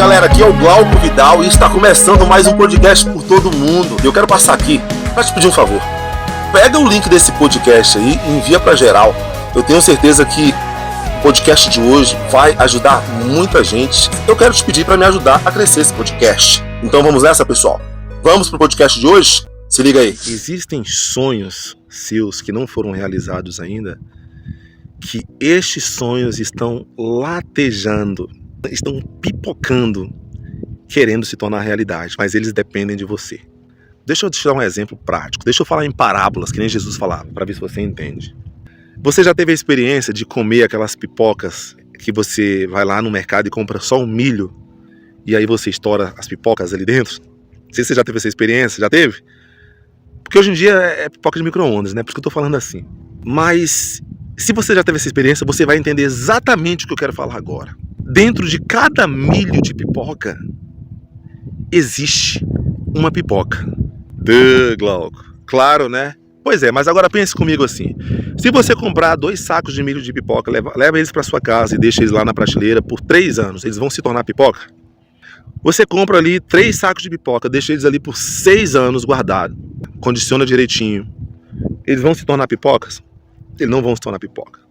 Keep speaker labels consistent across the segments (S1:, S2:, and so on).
S1: galera, aqui é o Glauco Vidal e está começando mais um podcast por todo mundo. E eu quero passar aqui para te pedir um favor. Pega o link desse podcast aí e envia para geral. Eu tenho certeza que o podcast de hoje vai ajudar muita gente. Eu quero te pedir para me ajudar a crescer esse podcast. Então vamos nessa, pessoal. Vamos pro podcast de hoje? Se liga aí. Existem sonhos seus que não foram realizados ainda, que estes sonhos estão latejando, estão pipocando, querendo se tornar realidade, mas eles dependem de você. Deixa eu te dar um exemplo prático, deixa eu falar em parábolas, que nem Jesus falava, para ver se você entende. Você já teve a experiência de comer aquelas pipocas que você vai lá no mercado e compra só um milho, e aí você estoura as pipocas ali dentro? Não sei se você já teve essa experiência, já teve? Porque hoje em dia é pipoca de micro-ondas, né? Por isso que eu tô falando assim. Mas se você já teve essa experiência, você vai entender exatamente o que eu quero falar agora. Dentro de cada milho de pipoca, existe uma pipoca. Glauco. Claro, né? Pois é, mas agora pense comigo assim. Se você comprar 2 sacos de milho de pipoca, leva eles para sua casa e deixa eles lá na prateleira por 3 anos, eles vão se tornar pipoca? Você compra ali 3 sacos de pipoca, deixa eles ali por 6 anos guardados, condiciona direitinho. Eles vão se tornar pipocas? Eles não vão se tornar pipoca.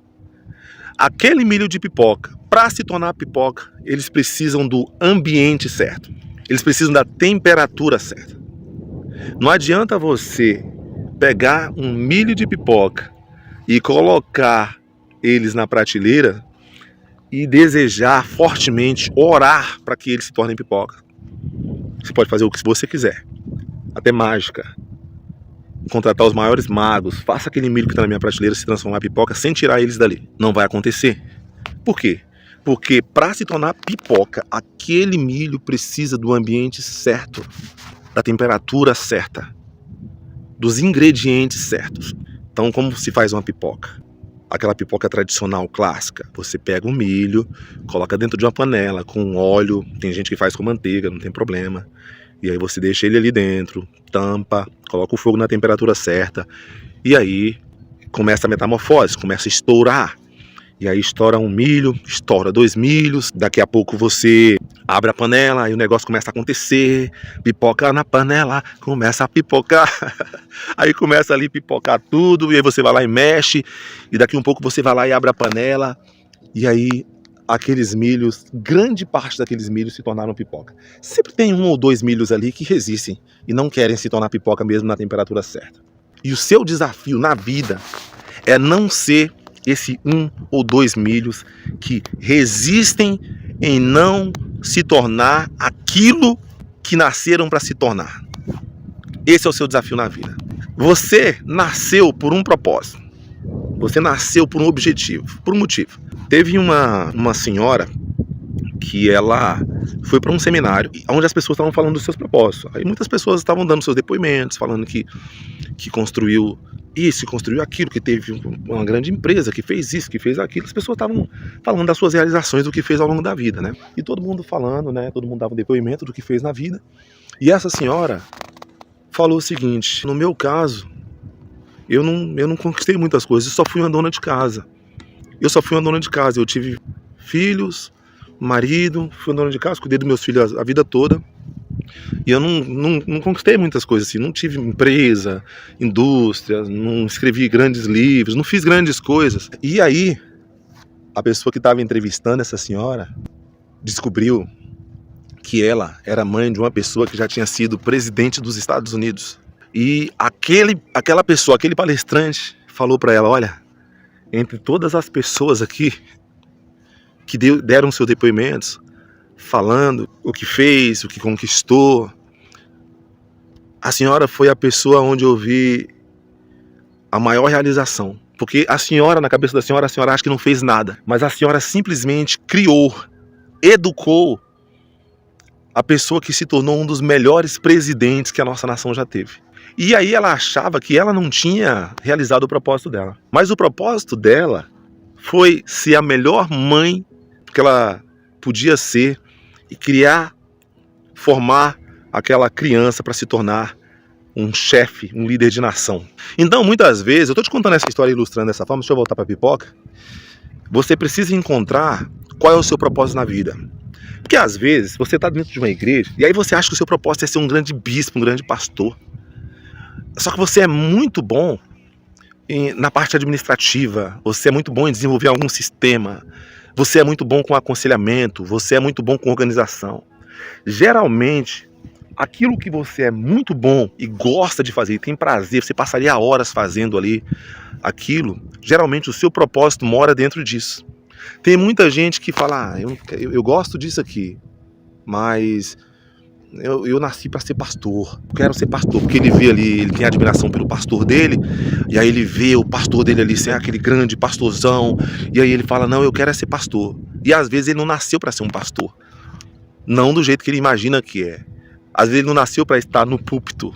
S1: Aquele milho de pipoca, para se tornar pipoca, eles precisam do ambiente certo. Eles precisam da temperatura certa. Não adianta você pegar um milho de pipoca e colocar eles na prateleira e desejar fortemente, orar para que eles se tornem pipoca. Você pode fazer o que você quiser, até mágica. Contratar os maiores magos, faça aquele milho que está na minha prateleira se transformar em pipoca sem tirar eles dali. Não vai acontecer. Por quê? Porque para se tornar pipoca, aquele milho precisa do ambiente certo, da temperatura certa, dos ingredientes certos. Então, como se faz uma pipoca? Aquela pipoca tradicional, clássica. Você pega o milho, coloca dentro de uma panela com óleo, tem gente que faz com manteiga, não tem problema. E aí você deixa ele ali dentro, tampa, coloca o fogo na temperatura certa. E aí começa a metamorfose, começa a estourar. E aí estoura um milho, estoura 2 milhos. Daqui a pouco você abre a panela e o negócio começa a acontecer. Pipoca na panela, começa a pipocar. Aí começa ali a pipocar tudo. E aí você vai lá e mexe. E daqui a um pouco você vai lá e abre a panela. E aí aqueles milhos, grande parte daqueles milhos se tornaram pipoca. Sempre tem 1 ou 2 milhos ali que resistem e não querem se tornar pipoca mesmo na temperatura certa. E o seu desafio na vida é não ser esse 1 ou 2 milhos que resistem em não se tornar aquilo que nasceram para se tornar. Esse é o seu desafio na vida. Você nasceu por um propósito. Você nasceu por um objetivo, por um motivo. Teve uma senhora que ela foi para um seminário onde as pessoas estavam falando dos seus propósitos. Aí muitas pessoas estavam dando seus depoimentos, falando que construiu isso, construiu aquilo, que teve uma grande empresa, que fez isso, que fez aquilo. As pessoas estavam falando das suas realizações, do que fez ao longo da vida, né? E todo mundo falando, né? Todo mundo dava um depoimento do que fez na vida. E essa senhora falou o seguinte: no meu caso, eu não conquistei muitas coisas, eu só fui uma dona de casa. Eu tive filhos, marido, fui uma dona de casa, cuidei dos meus filhos a vida toda. E eu não conquistei muitas coisas assim, não tive empresa, indústria, não escrevi grandes livros, não fiz grandes coisas. E aí, a pessoa que estava entrevistando essa senhora descobriu que ela era mãe de uma pessoa que já tinha sido presidente dos Estados Unidos. E aquela pessoa, aquele palestrante, falou para ela: olha, entre todas as pessoas aqui que deram seus depoimentos, falando o que fez, o que conquistou, a senhora foi a pessoa onde eu vi a maior realização. Porque a senhora, na cabeça da senhora, a senhora acha que não fez nada, mas a senhora simplesmente criou, educou a pessoa que se tornou um dos melhores presidentes que a nossa nação já teve. E aí ela achava que ela não tinha realizado o propósito dela. Mas o propósito dela foi ser a melhor mãe que ela podia ser e formar aquela criança para se tornar um chefe, um líder de nação. Então, muitas vezes, eu estou te contando essa história ilustrando dessa forma, deixa eu voltar para a pipoca. Você precisa encontrar qual é o seu propósito na vida. Porque às vezes você está dentro de uma igreja e aí você acha que o seu propósito é ser um grande bispo, um grande pastor. Só que você é muito bom na parte administrativa, você é muito bom em desenvolver algum sistema, você é muito bom com aconselhamento, você é muito bom com organização. Geralmente, aquilo que você é muito bom e gosta de fazer, e tem prazer, você passaria horas fazendo ali aquilo, geralmente o seu propósito mora dentro disso. Tem muita gente que fala, eu gosto disso aqui, mas eu nasci para ser pastor, quero ser pastor, porque ele vê ali, ele tem admiração pelo pastor dele, e aí ele vê o pastor dele ali ser aquele grande pastorzão, e aí ele fala, não, eu quero ser pastor. E às vezes ele não nasceu para ser um pastor, não do jeito que ele imagina que é. Às vezes ele não nasceu para estar no púlpito,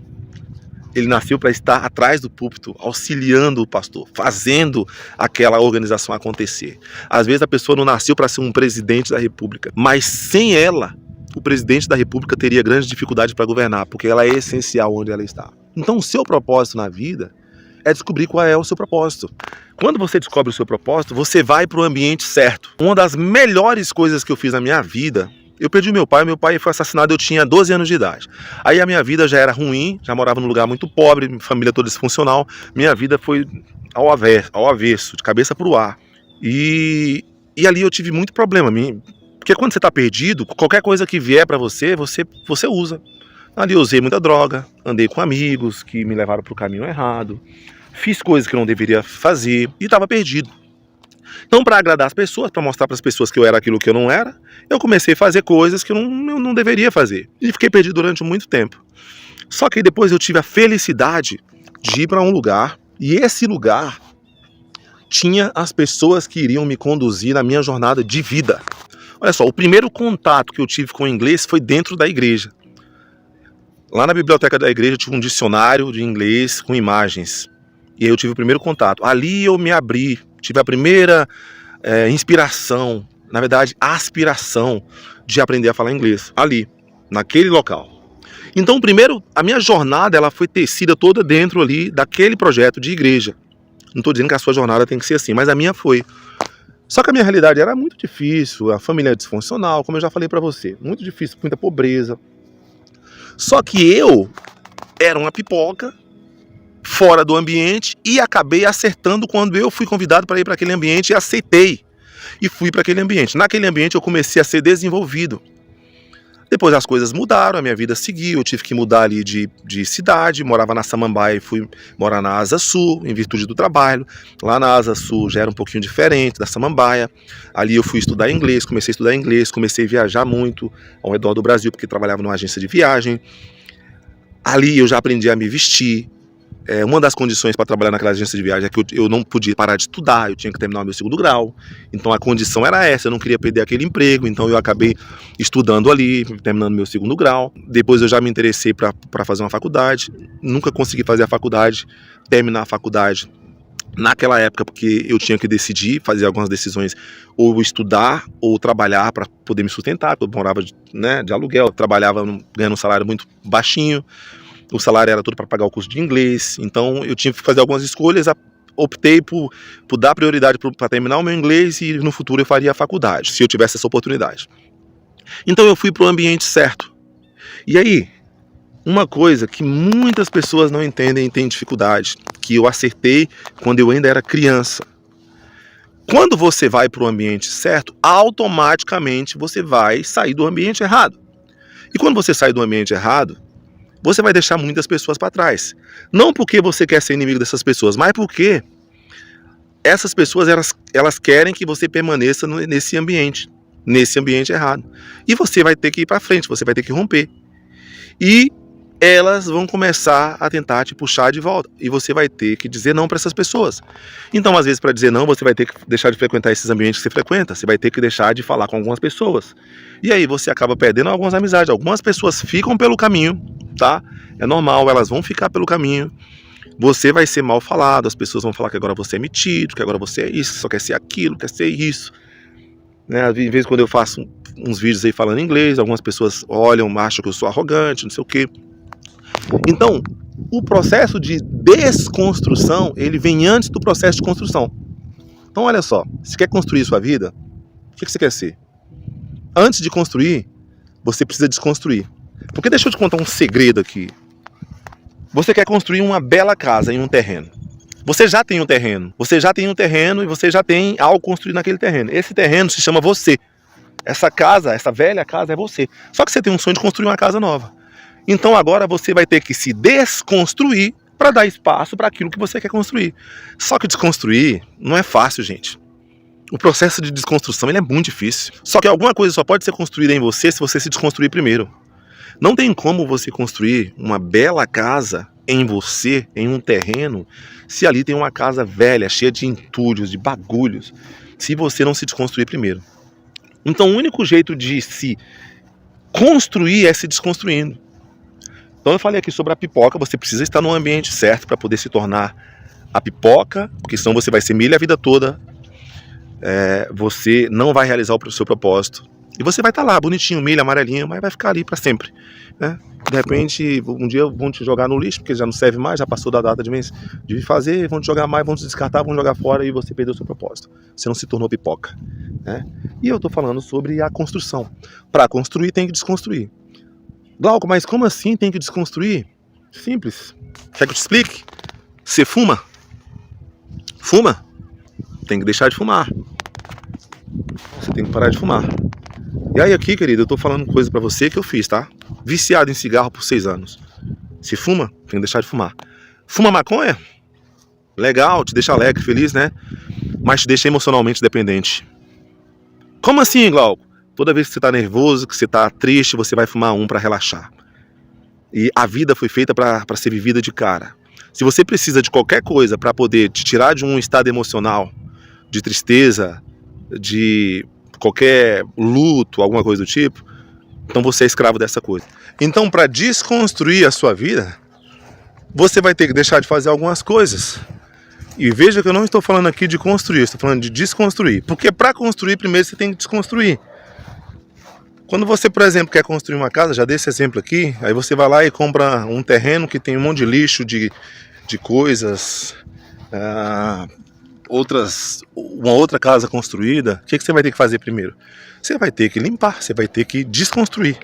S1: ele nasceu para estar atrás do púlpito, auxiliando o pastor, fazendo aquela organização acontecer. Às vezes a pessoa não nasceu para ser um presidente da república, mas sem ela, o presidente da república teria grande dificuldade para governar, porque ela é essencial onde ela está. Então o seu propósito na vida é descobrir qual é o seu propósito. Quando você descobre o seu propósito, você vai para o ambiente certo. Uma das melhores coisas que eu fiz na minha vida, eu perdi meu pai foi assassinado, eu tinha 12 anos de idade. Aí a minha vida já era ruim, já morava num lugar muito pobre, família toda disfuncional, minha vida foi ao avesso, de cabeça para o ar. E ali eu tive muito problema, porque quando você está perdido, qualquer coisa que vier para você usa. Ali eu usei muita droga, andei com amigos que me levaram para o caminho errado, fiz coisas que eu não deveria fazer e estava perdido. Então, para agradar as pessoas, para mostrar para as pessoas que eu era aquilo que eu não era, eu comecei a fazer coisas que eu não deveria fazer. E fiquei perdido durante muito tempo. Só que depois eu tive a felicidade de ir para um lugar, e esse lugar tinha as pessoas que iriam me conduzir na minha jornada de vida. Olha só, o primeiro contato que eu tive com o inglês foi dentro da igreja. Lá na biblioteca da igreja tinha um dicionário de inglês com imagens. E aí eu tive o primeiro contato. Ali eu me abri, tive a primeira inspiração, na verdade, aspiração de aprender a falar inglês. Ali, naquele local. Então, primeiro, a minha jornada ela foi tecida toda dentro ali daquele projeto de igreja. Não estou dizendo que a sua jornada tem que ser assim, mas a minha foi. Só que a minha realidade era muito difícil, a família é disfuncional, como eu já falei para você. Muito difícil, muita pobreza. Só que eu era uma pipoca, fora do ambiente, e acabei acertando quando eu fui convidado para ir para aquele ambiente e aceitei. E fui para aquele ambiente. Naquele ambiente eu comecei a ser desenvolvido. Depois as coisas mudaram, a minha vida seguiu, eu tive que mudar ali de cidade, morava na Samambaia e fui morar na Asa Sul, em virtude do trabalho. Lá na Asa Sul já era um pouquinho diferente da Samambaia. Ali eu fui estudar inglês, comecei a estudar inglês, comecei a viajar muito ao redor do Brasil, porque trabalhava numa agência de viagem. Ali eu já aprendi a me vestir. Uma das condições para trabalhar naquela agência de viagem é que eu não podia parar de estudar, eu tinha que terminar o meu 2º grau. Então a condição era essa, eu não queria perder aquele emprego, então eu acabei estudando ali, terminando meu 2º grau. Depois eu já me interessei para fazer uma faculdade, nunca consegui fazer a faculdade, terminar a faculdade naquela época, porque eu tinha que decidir, fazer algumas decisões, ou estudar ou trabalhar para poder me sustentar, porque eu morava de aluguel, trabalhava ganhando um salário muito baixinho. O salário era tudo para pagar o curso de inglês, então eu tive que fazer algumas escolhas, optei por dar prioridade para terminar o meu inglês e no futuro eu faria a faculdade, se eu tivesse essa oportunidade. Então eu fui para o ambiente certo. E aí, uma coisa que muitas pessoas não entendem e têm dificuldade, que eu acertei quando eu ainda era criança. Quando você vai para o ambiente certo, automaticamente você vai sair do ambiente errado. E quando você sai do ambiente errado, você vai deixar muitas pessoas para trás. Não porque você quer ser inimigo dessas pessoas, mas porque essas pessoas elas querem que você permaneça nesse ambiente errado. E você vai ter que ir para frente, você vai ter que romper. E elas vão começar a tentar te puxar de volta. E você vai ter que dizer não para essas pessoas. Então, às vezes, para dizer não, você vai ter que deixar de frequentar esses ambientes que você frequenta. Você vai ter que deixar de falar com algumas pessoas. E aí você acaba perdendo algumas amizades. Algumas pessoas ficam pelo caminho, tá? É normal, elas vão ficar pelo caminho. Você vai ser mal falado, as pessoas vão falar que agora você é metido, que agora você é isso, só quer ser aquilo, quer ser isso. Né? Às vezes, quando eu faço uns vídeos aí falando inglês, algumas pessoas olham, acham que eu sou arrogante, não sei o quê. Então, o processo de desconstrução, ele vem antes do processo de construção. Então, olha só, você quer construir sua vida? O que você quer ser? antes de construir, você precisa desconstruir. Porque deixa eu te contar um segredo aqui. Você quer construir uma bela casa em um terreno. Você já tem um terreno. Você já tem um terreno e você já tem algo construído naquele terreno. Esse terreno se chama você. Essa casa, essa velha casa é você. Só que você tem um sonho de construir uma casa nova. Então agora você vai ter que se desconstruir para dar espaço para aquilo que você quer construir. Só que desconstruir não é fácil, gente. O processo de desconstrução ele é muito difícil. Só que alguma coisa só pode ser construída em você se você se desconstruir primeiro. Não tem como você construir uma bela casa em você, em um terreno, se ali tem uma casa velha, cheia de entulhos, de bagulhos, se você não se desconstruir primeiro. Então o único jeito de se construir é se desconstruindo. Então eu falei aqui sobre a pipoca, você precisa estar no ambiente certo para poder se tornar a pipoca, porque senão você vai ser milho a vida toda, você não vai realizar o seu propósito. E você vai estar lá, bonitinho, milho, amarelinho, mas vai ficar ali para sempre, né? De repente, um dia vão te jogar no lixo, porque já não serve mais, já passou da data de fazer, vão te jogar mais, vão te descartar, vão jogar fora e você perdeu o seu propósito. Você não se tornou pipoca, né? E eu estou falando sobre a construção. Para construir tem que desconstruir. Glauco, mas como assim tem que desconstruir? Simples. Quer que eu te explique? Você fuma? Fuma? Tem que deixar de fumar. Você tem que parar de fumar. E aí aqui, querido, eu tô falando coisa pra você que eu fiz, tá? Viciado em cigarro por 6 anos. Se fuma, tem que deixar de fumar. Fuma maconha? Legal, te deixa alegre, feliz, né? Mas te deixa emocionalmente dependente. Como assim, Glauco? Toda vez que você tá nervoso, que você tá triste, você vai fumar um pra relaxar. E a vida foi feita pra ser vivida de cara. Se você precisa de qualquer coisa pra poder te tirar de um estado emocional, de tristeza, de qualquer luto, alguma coisa do tipo, então você é escravo dessa coisa. Então, para desconstruir a sua vida, você vai ter que deixar de fazer algumas coisas. E veja que eu não estou falando aqui de construir, estou falando de desconstruir. Porque para construir, primeiro você tem que desconstruir. Quando você, por exemplo, quer construir uma casa, já dei esse exemplo aqui, aí você vai lá e compra um terreno que tem um monte de lixo, de coisas, uma outra casa construída. O que você vai ter que fazer primeiro? Você vai ter que limpar, você vai ter que desconstruir,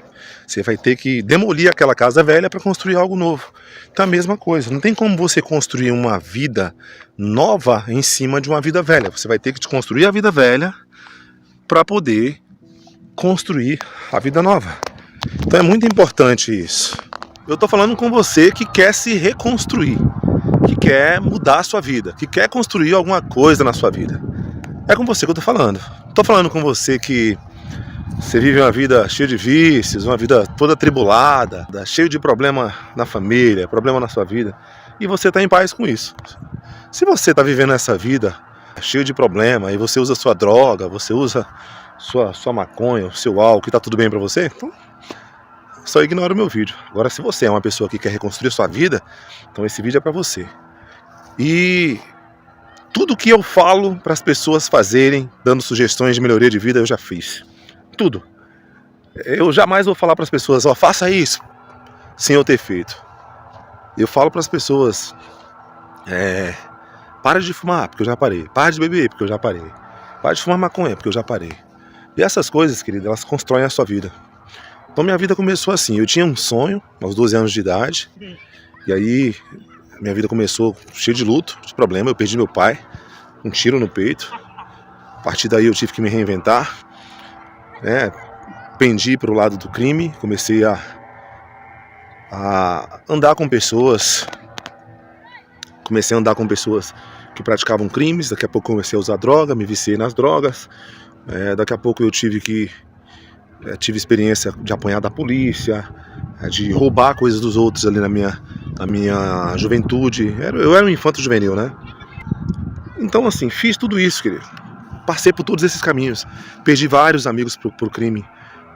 S1: você vai ter que demolir aquela casa velha para construir algo novo. Então a mesma coisa, não tem como você construir uma vida nova em cima de uma vida velha. Você vai ter que desconstruir a vida velha para poder construir a vida nova. Então é muito importante isso. Eu estou falando com você que quer se reconstruir, que quer mudar a sua vida, que quer construir alguma coisa na sua vida. É com você que eu estou falando. Estou falando com você que você vive uma vida cheia de vícios, uma vida toda atribulada, cheio de problema na família, problema na sua vida, e você está em paz com isso. Se você está vivendo essa vida cheio de problema e você usa sua droga, você usa sua maconha, o seu álcool, que está tudo bem para você, então só ignora o meu vídeo. Agora, se você é uma pessoa que quer reconstruir a sua vida, então esse vídeo é para você. E tudo que eu falo para as pessoas fazerem, dando sugestões de melhoria de vida, eu já fiz. Tudo. Eu jamais vou falar para as pessoas, ó, faça isso, sem eu ter feito. Eu falo para as pessoas, para de fumar, porque eu já parei. Para de beber, porque eu já parei. Para de fumar maconha, porque eu já parei. E essas coisas, querida, elas constroem a sua vida. Então minha vida começou assim, eu tinha um sonho aos 12 anos de idade, e aí minha vida começou cheia de luto, de problema. Eu perdi meu pai, um tiro no peito. A partir daí eu tive que me reinventar, pendi para o lado do crime, comecei a andar com pessoas, que praticavam crimes. Daqui a pouco comecei a usar droga, me viciei nas drogas. Daqui a pouco eu tive experiência de apanhar da polícia, de roubar coisas dos outros ali na minha juventude. Eu era um infanto juvenil, né? Então assim, fiz tudo isso, querido. Passei por todos esses caminhos. Perdi vários amigos por crime.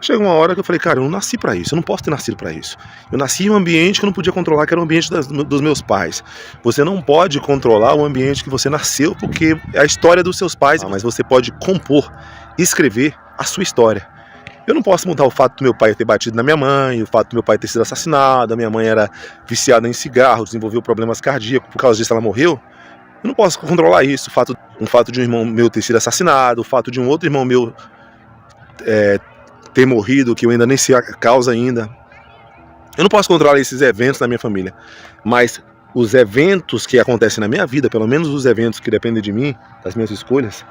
S1: Chegou uma hora que eu falei, cara, eu não nasci pra isso, eu não posso ter nascido pra isso. Eu nasci em um ambiente que eu não podia controlar, que era o ambiente dos meus pais. Você não pode controlar o ambiente que você nasceu, porque é a história dos seus pais, mas você pode compor, escrever a sua história. Eu não posso mudar o fato do meu pai ter batido na minha mãe, o fato do meu pai ter sido assassinado, a minha mãe era viciada em cigarro, desenvolveu problemas cardíacos, por causa disso ela morreu. Eu não posso controlar isso, o fato de um irmão meu ter sido assassinado, o fato de um outro irmão meu ter morrido, que eu ainda nem sei a causa ainda. Eu não posso controlar esses eventos na minha família, mas os eventos que acontecem na minha vida, pelo menos os eventos que dependem de mim, das minhas escolhas,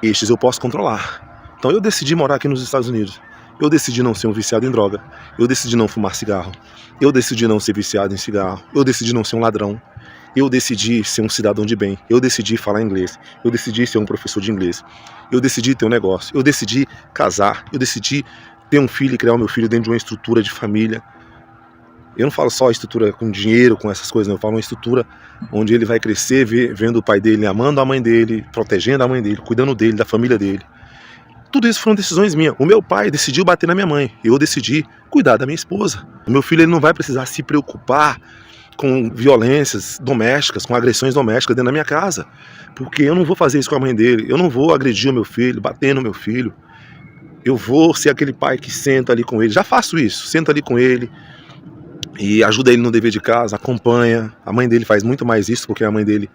S1: estes eu posso controlar. Então eu decidi morar aqui nos Estados Unidos. Eu decidi não ser um viciado em droga. Eu decidi não fumar cigarro. Eu decidi não ser viciado em cigarro. Eu decidi não ser um ladrão. Eu decidi ser um cidadão de bem. Eu decidi falar inglês. Eu decidi ser um professor de inglês. Eu decidi ter um negócio. Eu decidi casar. Eu decidi ter um filho e criar o meu filho dentro de uma estrutura de família. Eu não falo só estrutura com dinheiro, com essas coisas, não. Eu falo uma estrutura onde ele vai crescer vendo o pai dele, amando a mãe dele, protegendo a mãe dele, cuidando dele, da família dele. Tudo isso foram decisões minhas. O meu pai decidiu bater na minha mãe. Eu decidi cuidar da minha esposa. O meu filho ele não vai precisar se preocupar com violências domésticas, com agressões domésticas dentro da minha casa. Porque eu não vou fazer isso com a mãe dele. Eu não vou agredir o meu filho, bater no meu filho. Eu vou ser aquele pai que senta ali com ele. Já faço isso. Senta ali com ele e ajuda ele no dever de casa, acompanha. A mãe dele faz muito mais isso, porque a mãe dele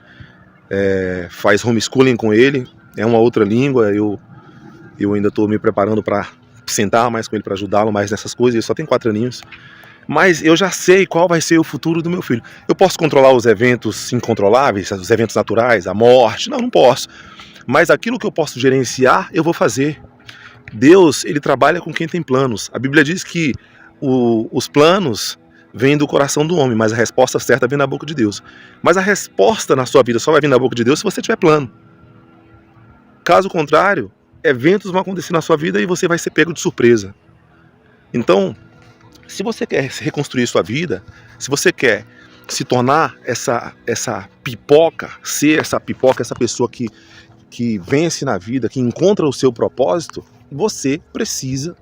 S1: faz homeschooling com ele. É uma outra língua. Eu ainda estou me preparando para sentar mais com ele, para ajudá-lo mais nessas coisas. Ele só tem 4 aninhos. Mas eu já sei qual vai ser o futuro do meu filho. Eu posso controlar os eventos incontroláveis, os eventos naturais, a morte? Não posso. Mas aquilo que eu posso gerenciar, eu vou fazer. Deus, ele trabalha com quem tem planos. A Bíblia diz que os planos vêm do coração do homem, mas a resposta certa vem da boca de Deus. Mas a resposta na sua vida só vai vir da boca de Deus se você tiver plano. Caso contrário, eventos vão acontecer na sua vida e você vai ser pego de surpresa. Então, se você quer reconstruir sua vida, se você quer se tornar essa pipoca, ser essa pipoca, essa pessoa que vence na vida, que encontra o seu propósito, você precisa,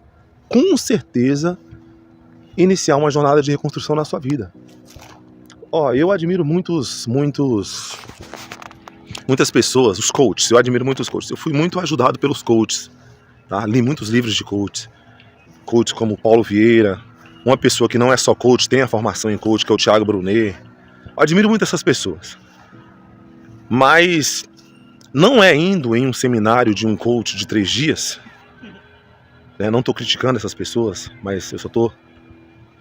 S1: com certeza, iniciar uma jornada de reconstrução na sua vida. Eu admiro muitas pessoas, os coaches. Eu admiro muitos coaches. Eu fui muito ajudado pelos coaches, tá? Li muitos livros de coaches. Coaches como Paulo Vieira. Uma pessoa que não é só coach, tem a formação em coach, que é o Thiago Brunet. Eu admiro muito essas pessoas. Mas não é indo em um seminário de um coach de 3 dias, né? Não estou criticando essas pessoas, mas eu só estou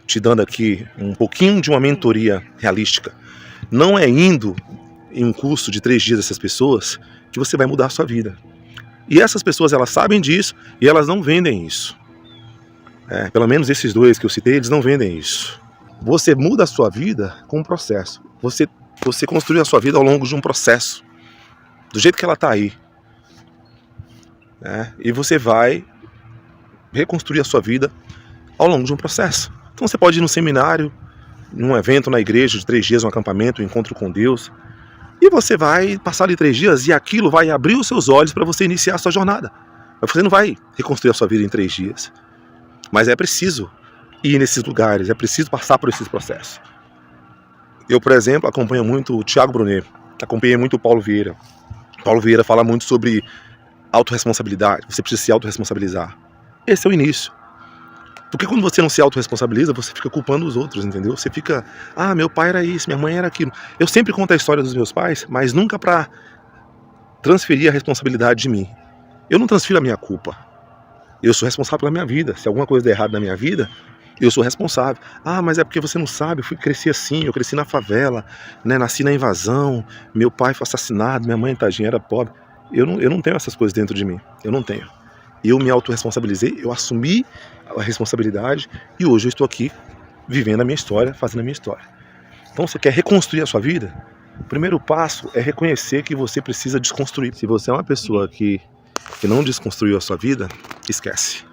S1: te dando aqui um pouquinho de uma mentoria realística. Não é indo em um curso de 3 dias dessas pessoas que você vai mudar a sua vida. E essas pessoas, elas sabem disso e elas não vendem isso. Pelo menos esses 2 que eu citei, eles não vendem isso. Você muda a sua vida com um processo. Você construi a sua vida ao longo de um processo. Do jeito que ela está aí. E você vai reconstruir a sua vida ao longo de um processo. Então você pode ir num seminário, num evento na igreja de 3 dias, um acampamento, um encontro com Deus. E você vai passar ali 3 dias e aquilo vai abrir os seus olhos para você iniciar a sua jornada. Mas você não vai reconstruir a sua vida em 3 dias. Mas é preciso ir nesses lugares, é preciso passar por esses processos. Eu, por exemplo, acompanho muito o Thiago Brunet, acompanhei muito o Paulo Vieira. Paulo Vieira fala muito sobre autorresponsabilidade, você precisa se autorresponsabilizar. Esse é o início. Porque quando você não se autorresponsabiliza, você fica culpando os outros, entendeu? Você fica, meu pai era isso, minha mãe era aquilo. Eu sempre conto a história dos meus pais, mas nunca para transferir a responsabilidade de mim. Eu não transfiro a minha culpa. Eu sou responsável pela minha vida. Se alguma coisa der errado na minha vida, eu sou responsável. Mas é porque você não sabe, cresci assim, eu cresci na favela, né? Nasci na invasão, meu pai foi assassinado, minha mãe, tadinha, era pobre. Eu não tenho essas coisas dentro de mim, eu não tenho. Eu me autorresponsabilizei, eu assumi a responsabilidade e hoje eu estou aqui vivendo a minha história, fazendo a minha história. Então você quer reconstruir a sua vida? O primeiro passo é reconhecer que você precisa desconstruir. Se você é uma pessoa que não desconstruiu a sua vida, esquece.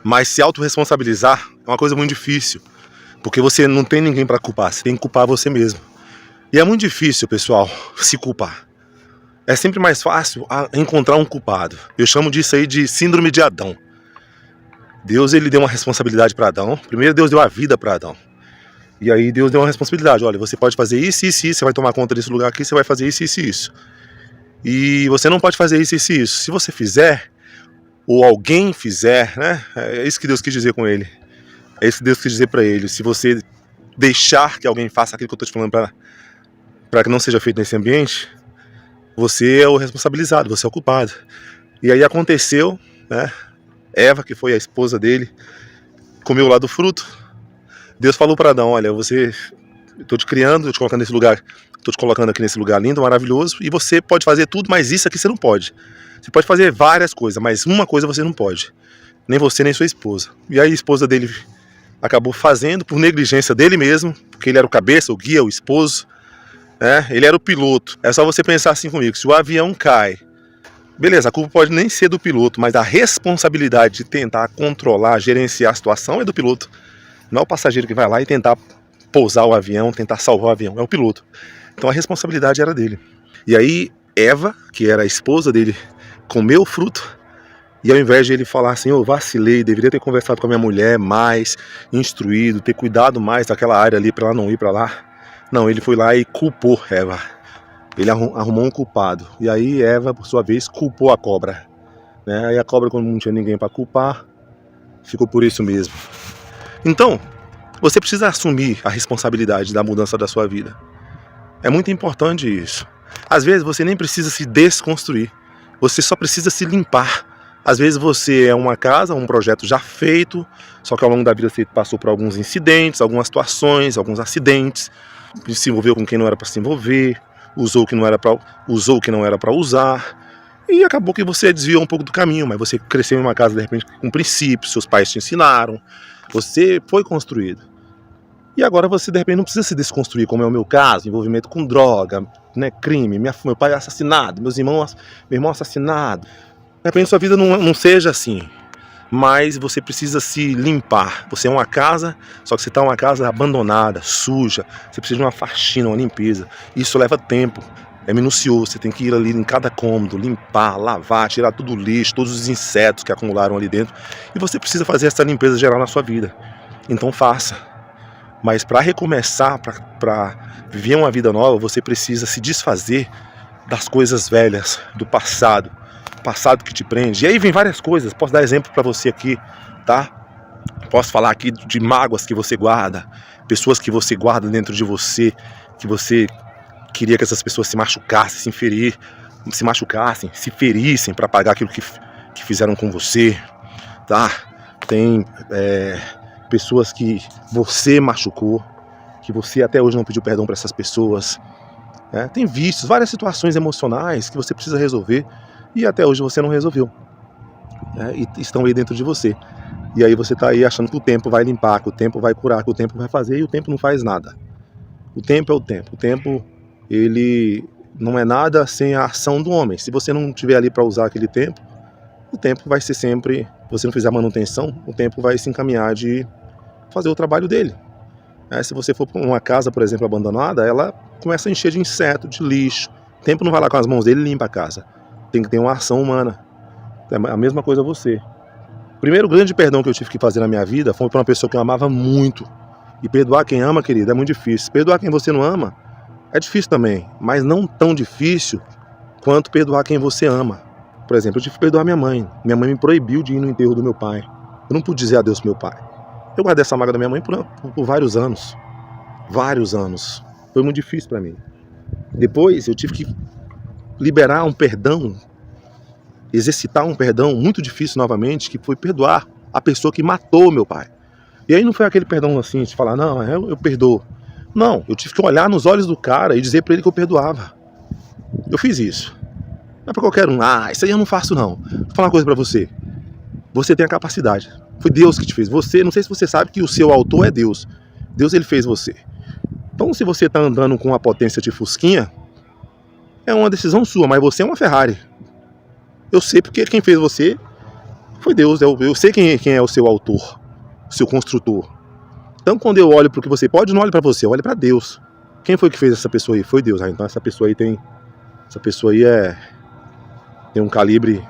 S1: Mas se autorresponsabilizar é uma coisa muito difícil, porque você não tem ninguém para culpar, você tem que culpar você mesmo. E é muito difícil, pessoal, se culpar. É sempre mais fácil encontrar um culpado. Eu chamo disso aí de síndrome de Adão. Deus, ele deu uma responsabilidade para Adão. Primeiro Deus deu a vida para Adão. E aí Deus deu uma responsabilidade. Olha, você pode fazer isso, isso, isso. Você vai tomar conta desse lugar aqui, você vai fazer isso, isso, isso. E você não pode fazer isso, isso, isso. Se você fizer, ou alguém fizer, né? É isso que Deus quis dizer com ele. É isso que Deus quis dizer para ele. Se você deixar que alguém faça aquilo que eu estou te falando para que não seja feito nesse ambiente, você é o responsabilizado, você é o culpado. E aí aconteceu, né? Eva, que foi a esposa dele, comeu lá do fruto. Deus falou para Adão, olha, eu tô te criando, eu te colocando nesse lugar, tô te colocando aqui nesse lugar lindo, maravilhoso, e você pode fazer tudo, mas isso aqui você não pode. Você pode fazer várias coisas, mas uma coisa você não pode. Nem você, nem sua esposa. E aí a esposa dele acabou fazendo por negligência dele mesmo, porque ele era o cabeça, o guia, o esposo, né? Ele era o piloto. É só você pensar assim comigo, se o avião cai, beleza, a culpa pode nem ser do piloto, mas a responsabilidade de tentar controlar, gerenciar a situação é do piloto. Não é o passageiro que vai lá e tentar pousar o avião, tentar salvar o avião, é o piloto. Então a responsabilidade era dele. E aí Eva, que era a esposa dele, comeu o fruto, e ao invés de ele falar assim, eu vacilei, deveria ter conversado com a minha mulher mais, instruído, ter cuidado mais daquela área ali para ela não ir para lá. Não, ele foi lá e culpou Eva. Ele arrumou um culpado. E aí Eva, por sua vez, culpou a cobra, né? Aí a cobra, quando não tinha ninguém para culpar, ficou por isso mesmo. Então, você precisa assumir a responsabilidade da mudança da sua vida. É muito importante isso. Às vezes você nem precisa se desconstruir. Você só precisa se limpar. Às vezes você é uma casa, um projeto já feito, só que ao longo da vida você passou por alguns incidentes, algumas situações, alguns acidentes, se envolveu com quem não era para se envolver, usou o que não era para usar, e acabou que você desviou um pouco do caminho, mas você cresceu em uma casa de repente com princípios, seus pais te ensinaram, você foi construído. E agora você de repente não precisa se desconstruir, como é o meu caso, envolvimento com droga, né, crime, meu pai assassinado, meu irmão assassinado. De repente sua vida não seja assim, mas você precisa se limpar. Você é uma casa, só que você está uma casa abandonada, suja, você precisa de uma faxina, uma limpeza. Isso leva tempo, é minucioso, você tem que ir ali em cada cômodo, limpar, lavar, tirar tudo o lixo, todos os insetos que acumularam ali dentro. E você precisa fazer essa limpeza geral na sua vida. Então faça. Mas para recomeçar, para viver uma vida nova, você precisa se desfazer das coisas velhas, do passado que te prende. E aí vem várias coisas, posso dar exemplo para você aqui, tá? Posso falar aqui de mágoas que você guarda, pessoas que você guarda dentro de você, que você queria que essas pessoas se machucassem, se ferissem para pagar aquilo que fizeram com você, tá? Tem pessoas que você machucou, que você até hoje não pediu perdão para essas pessoas. Tem vícios, várias situações emocionais que você precisa resolver e até hoje você não resolveu, e estão aí dentro de você. E aí você está aí achando que o tempo vai limpar, que o tempo vai curar, que o tempo vai fazer, e o tempo não faz nada. O tempo é o tempo. O tempo, ele não é nada sem a ação do homem. Se você não estiver ali para usar aquele tempo, o tempo vai ser sempre, se você não fizer manutenção, o tempo vai se encaminhar de fazer o trabalho dele. Se você for para uma casa, por exemplo, abandonada, ela começa a encher de inseto, de lixo. O tempo não vai lá com as mãos dele e limpa a casa. Tem que ter uma ação humana. É a mesma coisa você. O primeiro grande perdão que eu tive que fazer na minha vida foi para uma pessoa que eu amava muito. E perdoar quem ama, querido, é muito difícil. Perdoar quem você não ama é difícil também, mas não tão difícil quanto perdoar quem você ama. Por exemplo, eu tive que perdoar minha mãe. Minha mãe me proibiu de ir no enterro do meu pai. Eu não pude dizer adeus pro meu pai. Eu guardei essa mágoa da minha mãe por vários anos. Vários anos. Foi muito difícil para mim. Depois eu tive que liberar um perdão, exercitar um perdão muito difícil novamente, que foi perdoar a pessoa que matou meu pai. E aí não foi aquele perdão assim, de falar, não, eu perdoo. Não, eu tive que olhar nos olhos do cara e dizer para ele que eu perdoava. Eu fiz isso. Não é pra qualquer um, isso aí eu não faço não. Vou falar uma coisa pra você. Você tem a capacidade. Foi Deus que te fez. Você, não sei se você sabe que o seu autor é Deus. Deus, ele fez você. Então se você tá andando com uma potência de fusquinha, é uma decisão sua, mas você é uma Ferrari. Eu sei porque quem fez você foi Deus. Eu sei quem é o seu autor, o seu construtor. Então quando eu olho para o que você pode, não olho para você, eu olho para Deus. Quem foi que fez essa pessoa aí? Foi Deus. Então essa pessoa aí tem um calibre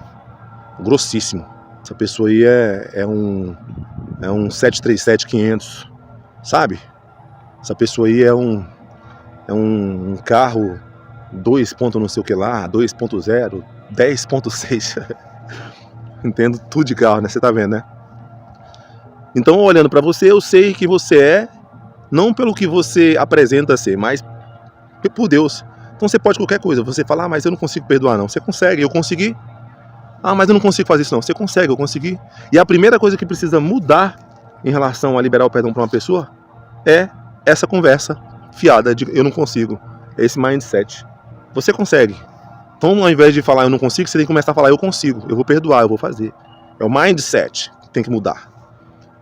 S1: grossíssimo. Essa pessoa aí é um 737-500, sabe? Essa pessoa aí é um carro 2 ponto não sei o que lá, 2.0, 10.6. Entendo tudo de carro, né? Você tá vendo, né? Então, olhando pra você, eu sei que você é, não pelo que você apresenta ser, mas por Deus. Então você pode qualquer coisa. Você fala, mas eu não consigo perdoar não. Você consegue, eu consegui. Ah, mas eu não consigo fazer isso não. Você consegue, eu consegui. E a primeira coisa que precisa mudar em relação a liberar o perdão para uma pessoa é essa conversa fiada de eu não consigo. É esse mindset. Você consegue. Então, ao invés de falar eu não consigo, você tem que começar a falar eu consigo, eu vou perdoar, eu vou fazer. É o mindset que tem que mudar.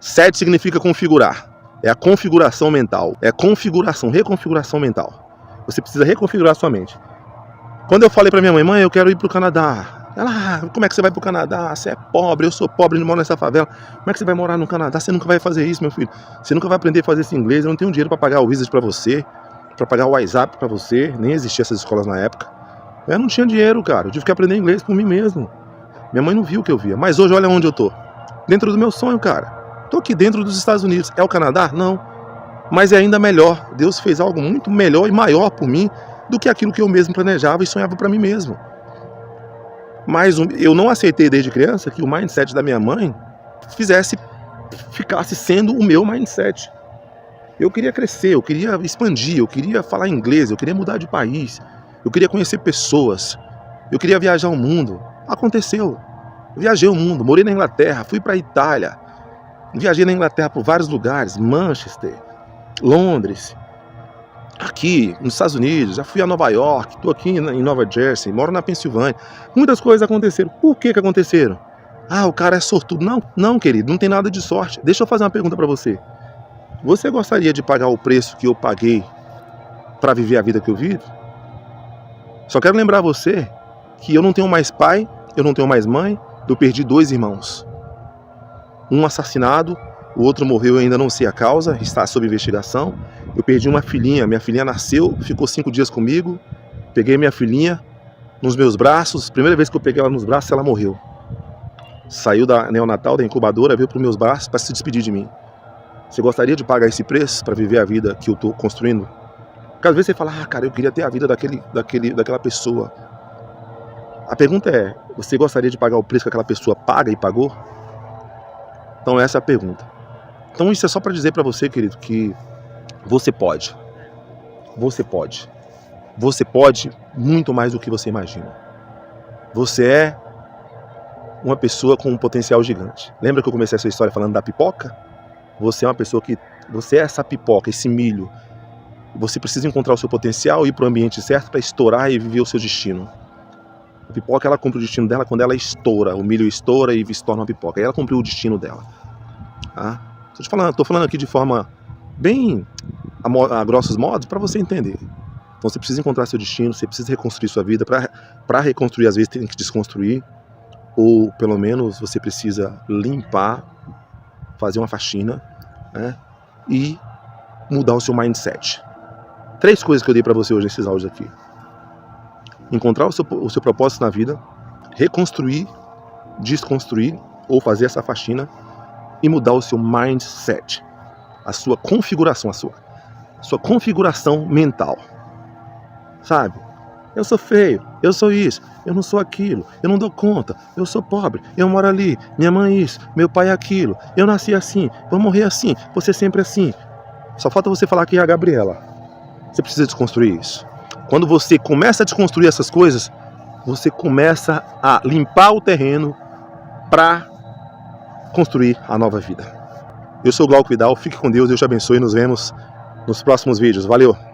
S1: Set significa configurar. É a configuração mental. É configuração, reconfiguração mental. Você precisa reconfigurar sua mente. Quando eu falei pra minha mãe, mãe, eu quero ir pro Canadá. Ela, como é que você vai pro Canadá? Você é pobre, eu sou pobre, não moro nessa favela. Como é que você vai morar no Canadá? Você nunca vai fazer isso, meu filho. Você nunca vai aprender a fazer esse inglês. Eu não tenho dinheiro pra pagar o Wizard pra você, pra pagar o WhatsApp pra você. Nem existiam essas escolas na época. Eu não tinha dinheiro, cara. Eu tive que aprender inglês por mim mesmo. Minha mãe não viu o que eu via. Mas hoje, olha onde eu tô. Dentro do meu sonho, cara. Tô aqui dentro dos Estados Unidos. É o Canadá? Não. Mas é ainda melhor. Deus fez algo muito melhor e maior por mim do que aquilo que eu mesmo planejava e sonhava pra mim mesmo. Mas eu não aceitei desde criança que o mindset da minha mãe ficasse sendo o meu mindset. Eu queria crescer, eu queria expandir, eu queria falar inglês, eu queria mudar de país, eu queria conhecer pessoas, eu queria viajar o mundo. Aconteceu. Viajei o mundo, morei na Inglaterra, fui para a Itália, viajei na Inglaterra por vários lugares, Manchester, Londres, aqui nos Estados Unidos, já fui a Nova York, estou aqui em Nova Jersey, moro na Pensilvânia. Muitas coisas aconteceram. Por que aconteceram? Ah, o cara é sortudo. Não, querido, não tem nada de sorte. Deixa eu fazer uma pergunta para você. Você gostaria de pagar o preço que eu paguei para viver a vida que eu vivo? Só quero lembrar você que eu não tenho mais pai, eu não tenho mais mãe, eu perdi 2 irmãos. Um assassinado, o outro morreu e ainda não sei a causa, está sob investigação. Eu perdi uma filhinha, minha filhinha nasceu, ficou 5 dias comigo. Peguei minha filhinha nos meus braços, primeira vez que eu peguei ela nos braços, ela morreu. Saiu da neonatal, da incubadora, veio para os meus braços para se despedir de mim. Você gostaria de pagar esse preço para viver a vida que eu estou construindo? Porque às vezes você fala, cara, eu queria ter a vida daquela pessoa. A pergunta é, você gostaria de pagar o preço que aquela pessoa paga e pagou? Então essa é a pergunta. Então isso é só para dizer para você, querido, que você pode. Você pode. Você pode muito mais do que você imagina. Você é uma pessoa com um potencial gigante. Lembra que eu comecei essa história falando da pipoca? Você é uma pessoa que... Você é essa pipoca, esse milho. Você precisa encontrar o seu potencial e ir para o ambiente certo para estourar e viver o seu destino. A pipoca, ela cumpre o destino dela quando ela estoura. O milho estoura e se torna uma pipoca. Aí ela cumpriu o destino dela. Tá? Estou falando aqui de forma bem a grossos modos para você entender. Então você precisa encontrar seu destino, você precisa reconstruir sua vida. Para reconstruir, às vezes tem que desconstruir. Ou pelo menos você precisa limpar, fazer uma faxina, né? E mudar o seu mindset. 3 coisas que eu dei para você hoje nesses áudios aqui. Encontrar o seu propósito na vida, reconstruir, desconstruir ou fazer essa faxina e mudar o seu mindset, a sua configuração, a sua configuração mental. Sabe? Eu sou feio, eu sou isso, eu não sou aquilo, eu não dou conta, eu sou pobre, eu moro ali, minha mãe isso, meu pai aquilo, eu nasci assim, vou morrer assim, vou ser sempre assim. Só falta você falar que é a Gabriela. Você precisa desconstruir isso. Quando você começa a desconstruir essas coisas, você começa a limpar o terreno para construir a nova vida. Eu sou o Glauco Vidal, fique com Deus, Deus te abençoe e nos vemos nos próximos vídeos. Valeu!